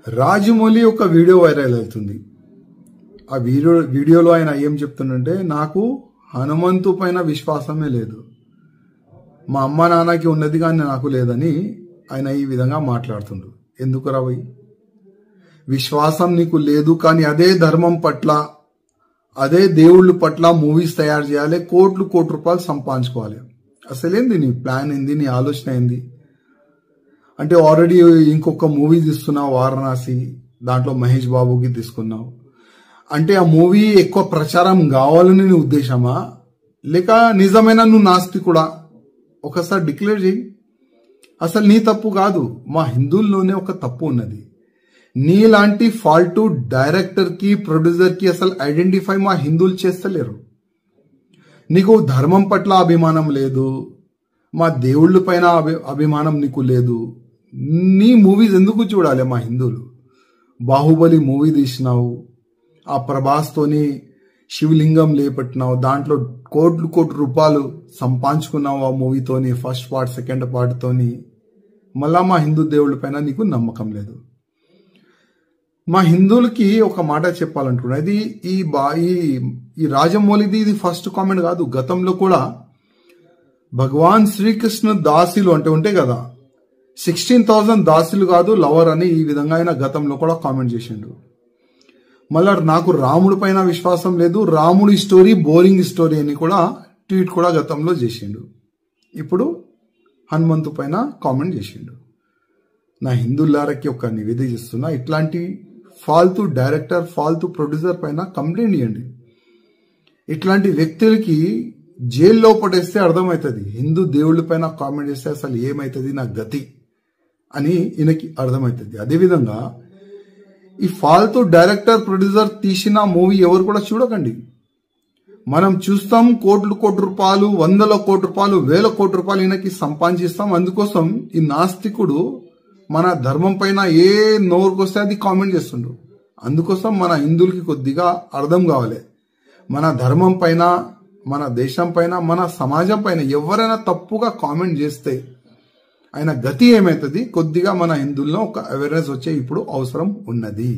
రాజమౌళి ఒక video viral అవుతుంది. ఆ వీడియోలో ఆయన ఏం చెప్తుందంటే, నాకు హనుమంతు పైన విశ్వాసమే లేదు, మా అమ్మ నాన్నకి ఉన్నది కానీ నాకు లేదని ఆయన ఈ విధంగా మాట్లాడుతుండు. ఎందుకు రావై? విశ్వాసం నీకు లేదు కానీ అదే ధర్మం పట్ల, అదే దేవుళ్ళ పట్ల మూవీస్ తయారు చేయాలి, కోట్లు రూపాయలు సంపాదించుకోవాలి. అసలేంది నీ ప్లాన్ ఏంది, నీ ఆలోచన ఏంది? అంటే ఆల్రెడీ ఇంకొక మూవీ తీస్తున్నావు వారణాసి, దాంట్లో మహేష్ బాబుకి తీసుకున్నావు. అంటే ఆ మూవీ ఎక్కువ ప్రచారం కావాలని నీ ఉద్దేశమా, లేక నిజమైన నువ్వు నాస్తికుడా? ఒకసారి డిక్లేర్ చేయి. అసలు నీ తప్పు కాదు, మా హిందువుల్లోనే ఒక తప్పు ఉన్నది. నీలాంటి ఫాల్ట్ డైరెక్టర్ కి ప్రొడ్యూసర్ కి అసలు ఐడెంటిఫై మా హిందువులు చేస్తలేరు. నీకు ధర్మం పట్ల అభిమానం లేదు, మా దేవుళ్ళ పైన అభిమానం నీకు లేదు. నీ మూవీస్ ఎందుకు చూడాలి మా హిందువులు? బాహుబలి మూవీ తీసినావు, ఆ ప్రభాస్తోని శివలింగం లేపట్టినావు, దాంట్లో కోట్లు రూపాయలు సంపాదించుకున్నావు ఆ మూవీతోని, ఫస్ట్ పార్ట్ సెకండ్ పార్ట్ తోని. మళ్ళా మా హిందూ దేవుళ్ళ పైన నీకు నమ్మకం లేదు. మా హిందువులకి ఒక మాట చెప్పాలంటున్నా, ఇది ఈ రాజమౌళిది ఇది ఫస్ట్ కామెంట్ కాదు. గతంలో కూడా భగవాన్ శ్రీకృష్ణ దాసులు అంటే ఉంటాయి కదా, 16,000 దాసులు కాదు లవర్ అని ఈ విధంగా ఆయన గతంలో కూడా కామెంట్ చేసిండు. మళ్ళా నాకు రాముడి పైన విశ్వాసం లేదు, రాముడి స్టోరీ బోరింగ్ స్టోరీ అని కూడా ట్వీట్ కూడా గతంలో చేసిండు. ఇప్పుడు హనుమంతు పైన కామెంట్ చేసిండు. నా హిందువులారకి ఒక నివేదిక చేస్తున్నా, ఇట్లాంటి ఫాల్తూ డైరెక్టర్, ఫాల్తూ ప్రొడ్యూసర్ పైన కంప్లైంట్ ఇవ్వండి. ఇట్లాంటి వ్యక్తులకి జైల్లో పడేస్తే అర్థమవుతుంది, హిందూ దేవుళ్ళ పైన కామెంట్ చేస్తే అసలు ఏమవుతుంది నా గతి అని ఈయనకి అర్థమవుతుంది. అదేవిధంగా ఈ ఫాల్తూ డైరెక్టర్ ప్రొడ్యూసర్ తీసిన మూవీ ఎవరు కూడా చూడకండి. మనం చూస్తాం కోట్లు రూపాయలు, 100 కోట్ల రూపాయలు, 1000 కోట్ల రూపాయలు ఈయనకి సంపాదిస్తాం. అందుకోసం ఈ నాస్తికుడు మన ధర్మం పైన ఏ నోరుకొస్తే అది కామెంట్ చేస్తుండు. అందుకోసం మన హిందువులకి కొద్దిగా అర్థం కావాలి, మన ధర్మం పైన, మన దేశం పైన, మన సమాజం పైన ఎవరైనా తప్పుగా కామెంట్ చేస్తే ఆయన గతి ఏమవుతుంది, కొద్దిగా మన హిందువుల్లో ఒక అవేర్నెస్ వచ్చే ఇప్పుడు అవసరం ఉన్నది.